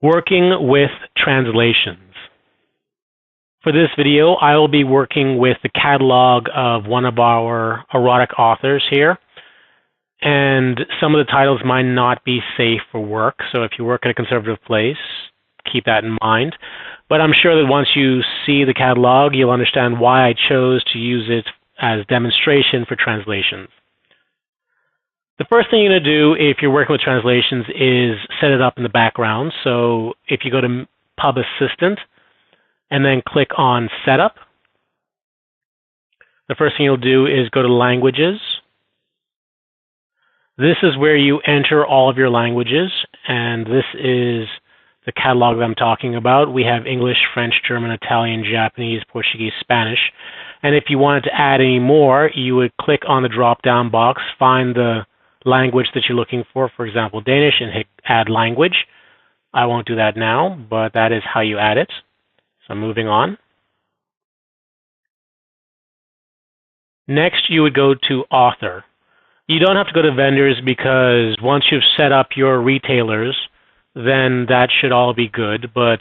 Working with translations. For this video, I will be working with the catalog of one of our erotic authors here. And some of the titles might not be safe for work, so if you work at a conservative place, keep that in mind. But I'm sure that once you see the catalog, you'll understand why I chose to use it as demonstration for translations. The first thing you're going to do if you're working with translations is set it up in the background. So if you go to Pub Assistant and then click on Setup, the first thing you'll do is go to Languages. This is where you enter all of your languages, and this is the catalog that I'm talking about. We have English, French, German, Italian, Japanese, Portuguese, Spanish. And if you wanted to add any more, you would click on the drop-down box, find the language that you're looking for example, Danish, and hit Add Language. I won't do that now, but that is how you add it. So moving on. Next, you would go to Author. You don't have to go to Vendors because once you've set up your retailers, then that should all be good, but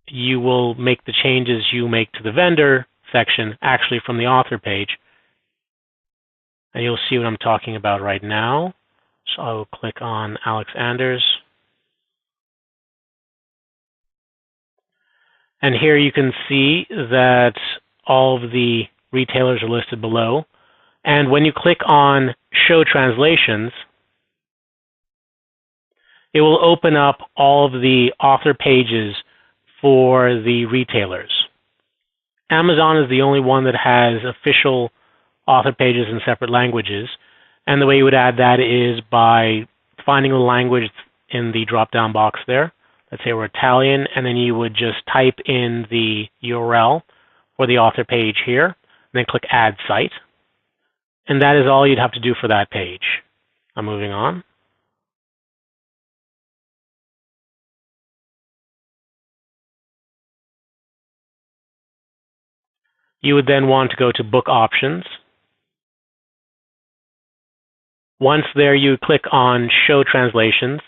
you will make the changes you make to the vendor section actually from the author page. And you'll see what I'm talking about right now. So I will click on Alex Anders. And here you can see that all of the retailers are listed below. And when you click on Show Translations, it will open up all of the author pages for the retailers. Amazon is the only one that has official author pages in separate languages. And the way you would add that is by finding a language in the drop-down box there. Let's say we're Italian, and then you would just type in the URL for the author page here, and then click Add Site. And that is all you'd have to do for that page. I'm moving on. You would then want to go to Book Options. Once there, you click on Show Translations.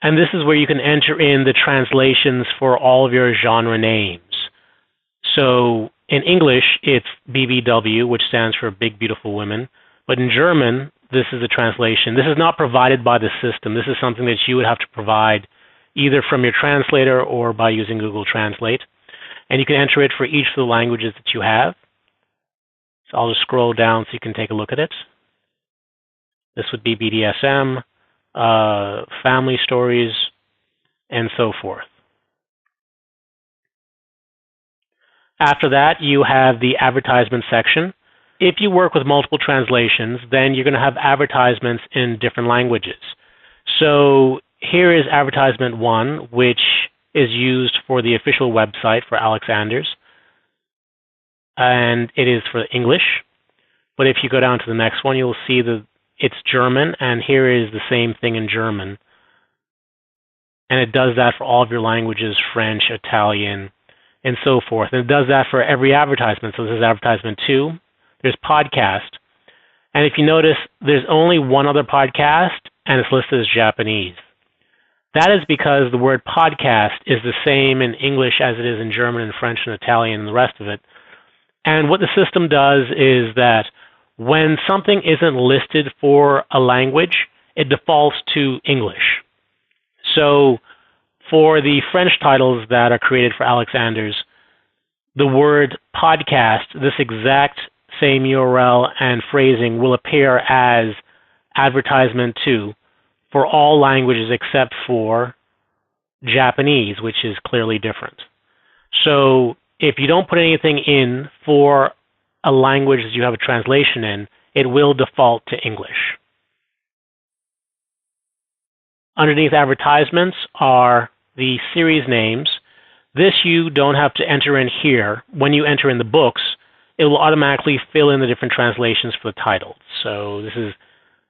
And this is where you can enter in the translations for all of your genre names. So in English, it's BBW, which stands for Big Beautiful Women. But in German, this is the translation. This is not provided by the system. This is something that you would have to provide either from your translator or by using Google Translate. And you can enter it for each of the languages that you have. So I'll just scroll down so you can take a look at it. This would be BDSM, family stories, and so forth. After that, you have the advertisement section. If you work with multiple translations, then you're going to have advertisements in different languages. So here is advertisement 1, which is used for the official website for Alex Anders, and it is for English. But if you go down to the next one, you'll see that it's German, and here is the same thing in German. And it does that for all of your languages, French, Italian, and so forth. And it does that for every advertisement. So this is advertisement 2. There's podcast. And if you notice, there's only one other podcast, and it's listed as Japanese. That is because the word podcast is the same in English as it is in German and French and Italian and the rest of it. And what the system does is that when something isn't listed for a language, it defaults to English. So for the French titles that are created for Alex Anders, the word podcast, this exact same URL and phrasing will appear as advertisement 2 for all languages except for Japanese, which is clearly different. So if you don't put anything in for a language that you have a translation in, it will default to English. Underneath advertisements are the series names. This you don't have to enter in here. When you enter in the books, it will automatically fill in the different translations for the titles. So this is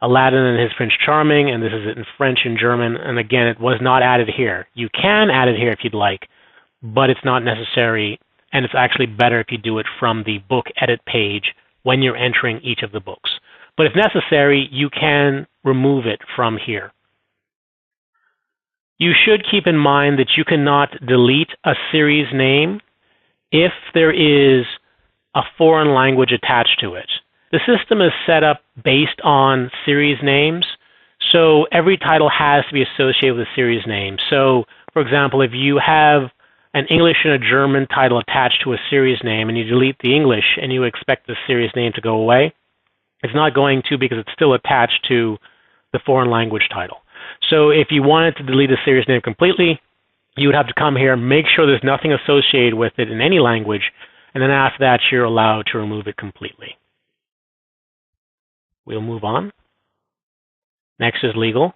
Aladdin and His Prince Charming, and this is in French and German, and again, it was not added here. You can add it here if you'd like, but it's not necessary, and it's actually better if you do it from the book edit page when you're entering each of the books. But if necessary, you can remove it from here. You should keep in mind that you cannot delete a series name if there is a foreign language attached to it. The system is set up based on series names, so every title has to be associated with a series name. So, for example, if you have an English and a German title attached to a series name and you delete the English and you expect the series name to go away, it's not going to, because it's still attached to the foreign language title. So if you wanted to delete a series name completely, you would have to come here, make sure there's nothing associated with it in any language, and then after that you're allowed to remove it completely. We'll move on. Next is legal.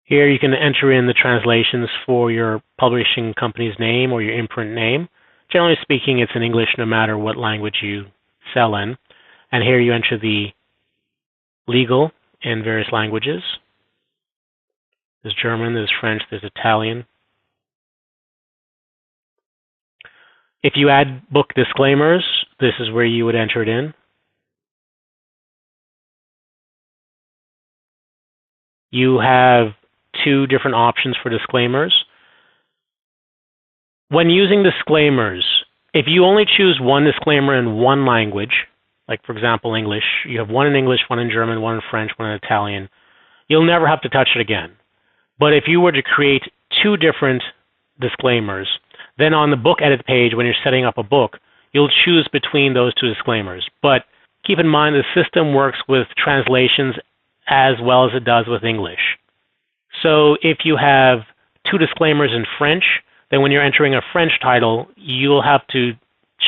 Here you can enter in the translations for your publishing company's name or your imprint name. Generally speaking, it's in English no matter what language you sell in. And here you enter the legal in various languages. There's German, there's French, there's Italian. If you add book disclaimers, this is where you would enter it in. You have two different options for disclaimers. When using disclaimers, if you only choose one disclaimer in one language, like for example English, you have one in English, one in German, one in French, one in Italian, you'll never have to touch it again. But if you were to create two different disclaimers, then on the book edit page when you're setting up a book, you'll choose between those two disclaimers. But keep in mind the system works with translations as well as it does with English. So if you have two disclaimers in French, then when you're entering a French title, you'll have to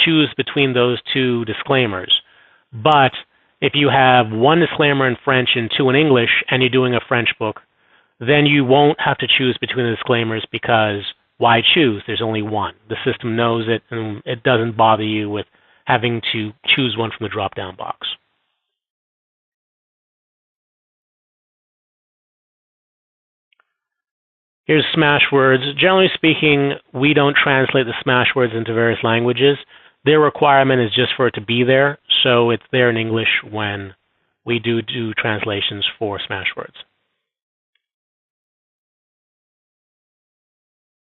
choose between those two disclaimers. But if you have one disclaimer in French and two in English, and you're doing a French book, then you won't have to choose between the disclaimers, because why choose? There's only one. The system knows it, and it doesn't bother you with having to choose one from the drop-down box. Here's Smashwords. Generally speaking, we don't translate the Smashwords into various languages. Their requirement is just for it to be there, so it's there in English when we do translations for Smashwords.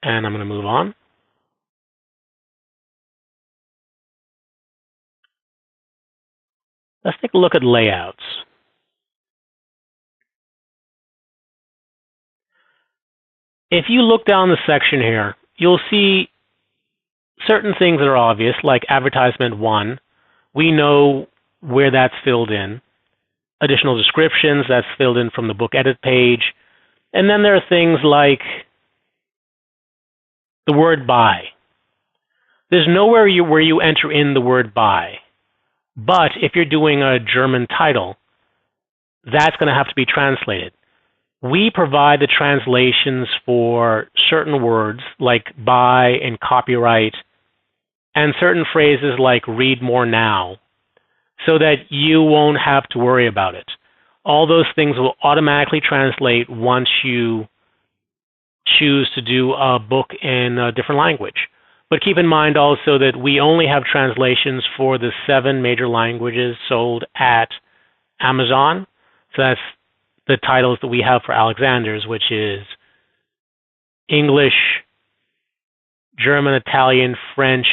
And I'm going to move on. Let's take a look at layouts. If you look down the section here, you'll see certain things that are obvious, like advertisement 1. We know where that's filled in. Additional descriptions, that's filled in from the book edit page. And then there are things like the word by. There's nowhere where you enter in the word by. But if you're doing a German title, that's going to have to be translated. We provide the translations for certain words like by and copyright, and certain phrases like read more now, so that you won't have to worry about it. All those things will automatically translate once you choose to do a book in a different language. But keep in mind also that we only have translations for the 7 major languages sold at Amazon. So that's the titles that we have for Alexander's, which is English, German, Italian, French,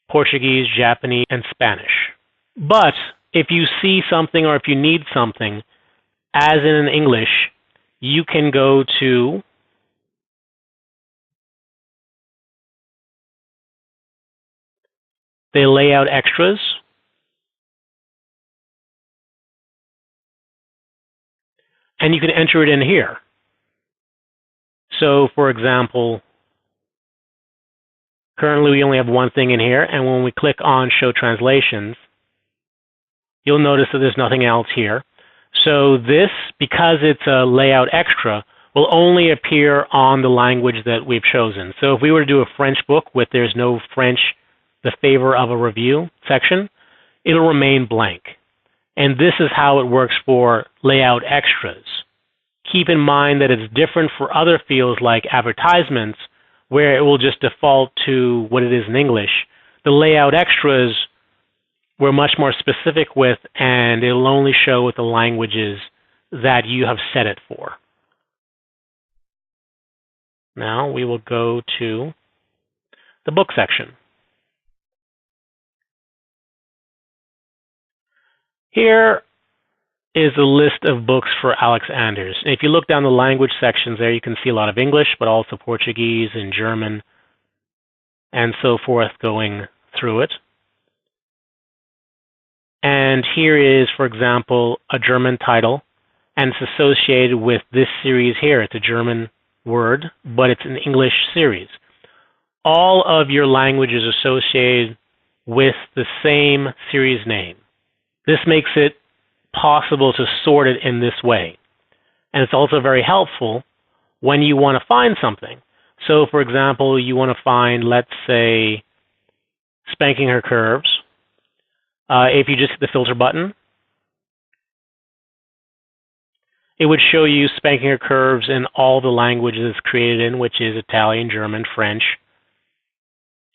Portuguese, Japanese, and Spanish. But if you see something or if you need something, as in English, you can go to the layout extras, and you can enter it in here. So, for example, currently we only have one thing in here, and when we click on Show Translations, you'll notice that there's nothing else here. So this, because it's a layout extra, will only appear on the language that we've chosen. So if we were to do a French book with there's no French, the favor of a review section, it'll remain blank. And this is how it works for layout extras. Keep in mind that it's different for other fields like advertisements, where it will just default to what it is in English. The layout extras we're much more specific with, and it'll only show with the languages that you have set it for. Now we will go to the book section. Here is a list of books for Alex Anders. And if you look down the language sections there, you can see a lot of English, but also Portuguese and German and so forth going through it. And here is, for example, a German title, and it's associated with this series here. It's a German word, but it's an English series. All of your language is associated with the same series name. This makes it possible to sort it in this way. And it's also very helpful when you want to find something. So, for example, you want to find, let's say, Spanking Her Curves. If you just hit the filter button, it would show you Spanking Her Curves in all the languages it's created in, which is Italian, German, French,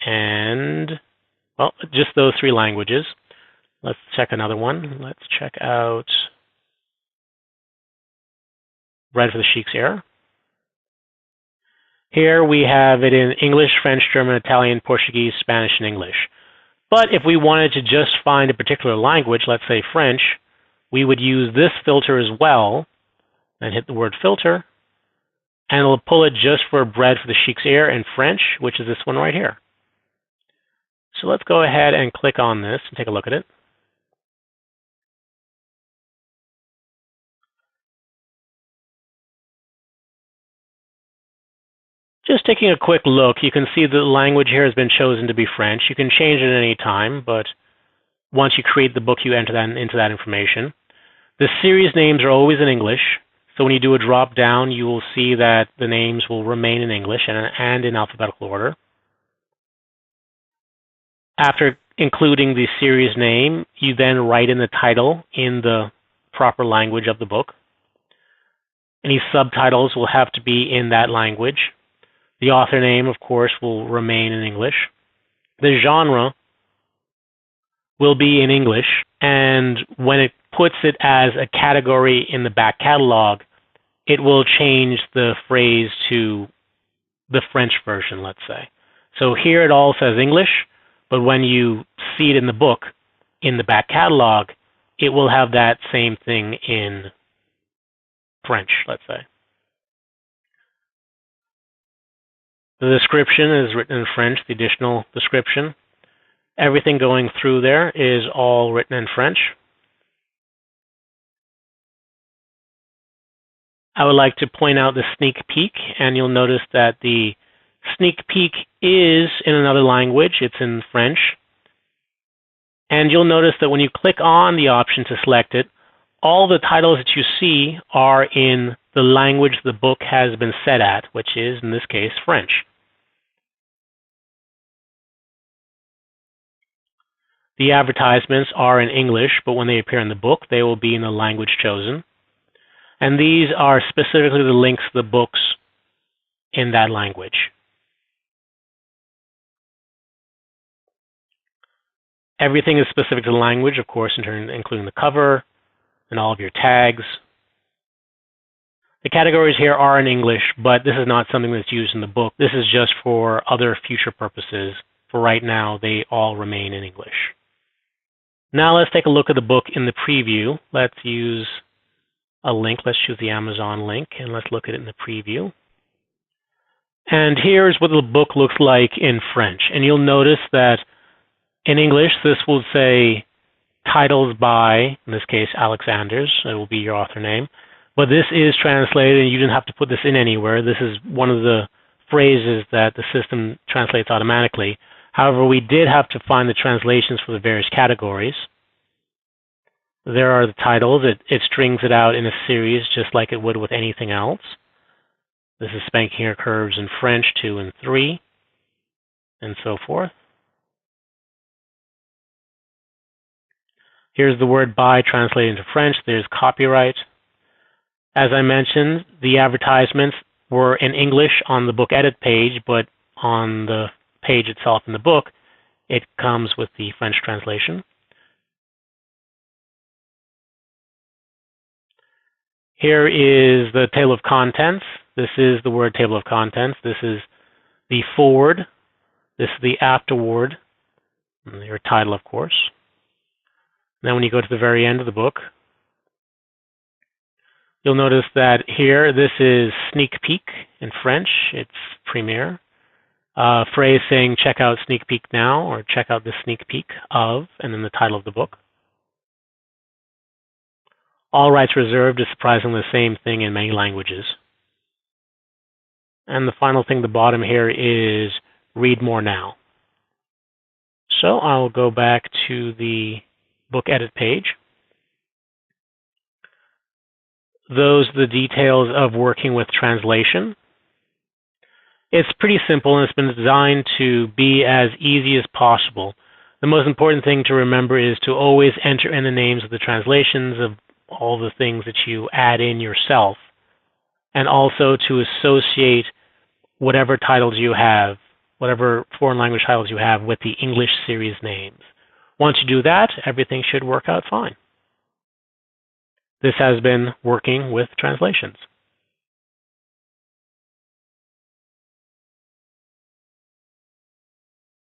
and, well, just those 3 languages. Let's check another one. Let's check out Bread for the Sheik's Ear. Here we have it in English, French, German, Italian, Portuguese, Spanish, and English. But if we wanted to just find a particular language, let's say French, we would use this filter as well, and hit the word filter, and it'll pull it just for Bread for the Sheik's Ear in French, which is this one right here. So let's go ahead and click on this and take a look at it. Just taking a quick look, you can see the language here has been chosen to be French. You can change it at any time, but once you create the book, you enter that into that information. The series names are always in English, so when you do a drop down, you will see that the names will remain in English and in alphabetical order. After including the series name, you then write in the title in the proper language of the book. Any subtitles will have to be in that language. The author name, of course, will remain in English. The genre will be in English, and when it puts it as a category in the back catalog, it will change the phrase to the French version, let's say. So here it all says English, but when you see it in the book, in the back catalog, it will have that same thing in French, let's say. The description is written in French, the additional description. Everything going through there is all written in French. I would like to point out the sneak peek, and you'll notice that the sneak peek is in another language. It's in French. And you'll notice that when you click on the option to select it, all the titles that you see are in the language the book has been set at, which is, in this case, French. The advertisements are in English, but when they appear in the book, they will be in the language chosen. And these are specifically the links to the books in that language. Everything is specific to the language, of course, including the cover and all of your tags. The categories here are in English, but this is not something that's used in the book. This is just for other future purposes. For right now, they all remain in English. Now let's take a look at the book in the preview. Let's use a link. Let's choose the Amazon link, and let's look at it in the preview. And here's what the book looks like in French. And you'll notice that in English, this will say titles by, in this case, Alex Anders. It will be your author name. But this is translated, and you didn't have to put this in anywhere. This is one of the phrases that the system translates automatically. However, we did have to find the translations for the various categories. There are the titles. It strings it out in a series just like it would with anything else. This is Spanking Her Curves in French 2 and 3, and so forth. Here's the word by translated into French. There's copyright. As I mentioned, the advertisements were in English on the book edit page, but on the page itself in the book, it comes with the French translation. Here is the table of contents. This is the word table of contents. This is the forward. This is the afterword. And your title, of course. Then when you go to the very end of the book, you'll notice that here, this is sneak peek in French. It's premiere. Phrase saying check out sneak peek now, or check out the sneak peek of, and then the title of the book. All rights reserved is surprisingly the same thing in many languages. And the final thing at the bottom here is read more now. So I'll go back to the book edit page. Those are the details of working with translation. It's pretty simple, and it's been designed to be as easy as possible. The most important thing to remember is to always enter in the names of the translations of all the things that you add in yourself, and also to associate whatever titles you have, whatever foreign language titles you have, with the English series names. Once you do that, everything should work out fine. This has been Working with Translations.